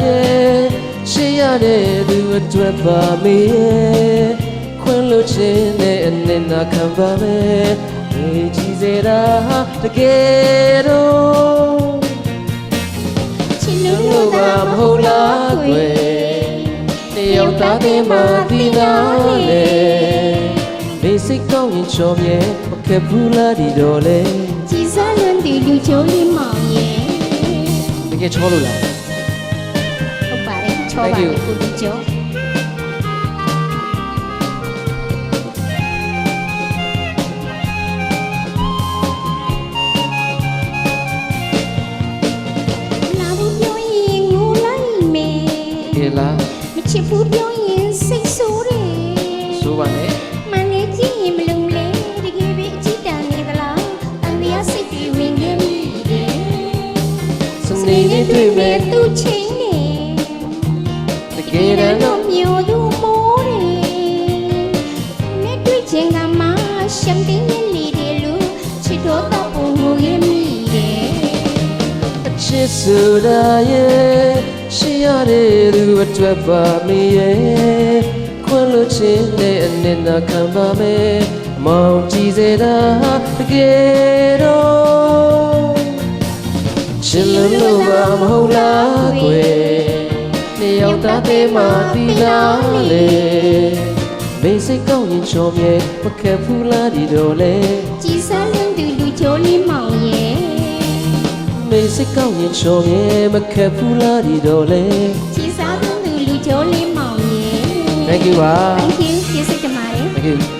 ရဲ့ရှေ့ရတဲ့သူအတွက်ပါမေရဲ့ခွင့်လို့ခြင်းနဲ့အနေနာခံပါမယ်မေကြည့်စေတာဟာတကယ်တော့ချစ်လို့သာမဟုတ်လားကွယ်တယောက်သားတည်းမှသိလားလေမေစိတ်ကောင်းရင်ချော်မြဲမခက်ဘူးလားဒီတော့လေကြည်စားလွန်သူလူချိုးလေးမောင်ရဲ့တကယ်ချောလို့လားဟုတ်ပါတယ်ချောပါတယ်ကိုလူချိုးမချစ်ဘူးပြောရင်စိတ်ဆိုးတယ်ဆိုးပါနဲ့မနဲ့ကြည့်ရင်မလုံလဲတကယ်ပဲအကြည့်တန်နေသလားတန်တရားစိတ်တွေဝင်ခဲ့မိတယ်စနေနေ့တွေ့မဲ့သူချင်းနေတကယ်တော့မျိုးသူမိုးတယ်နဲ့တွေ့ချင်ကမှရှမ်းတင်းရဲ့လီတယ်လို့ချစ်တော့တော့ပုံငိုခဲ့မိတယ်အချစ်ဆိုတာရဲ့ရှေ့ရတဲ့သူအတွက်ပါမေရဲ့ခွင့်လို့ခြင်းနဲ့အနေနာခံပါမယ်မောင်ကြည့်စေတာတကယ်တော့ချစ်လို့ပါမဟုတ်လားကွယ်နေရောက်သားတဲ့မှသီလားလေမေစိတ်ကောင်းရင်ချော်မြဲမခက်ဘူးလားဒီတော့လေကြည်စားလွန်သူလူချိုးလေးမောင်ရဲ့မေစိတ်ကောင်းရင်ချော်မြဲမခက်ဘူးလားဒီတော့လေကြည်စားသူလူချိုးလေးမောင်ရဲ့ Thank you ပါ Thank you ကျေးဇူးတင်ပါတယ်Thank you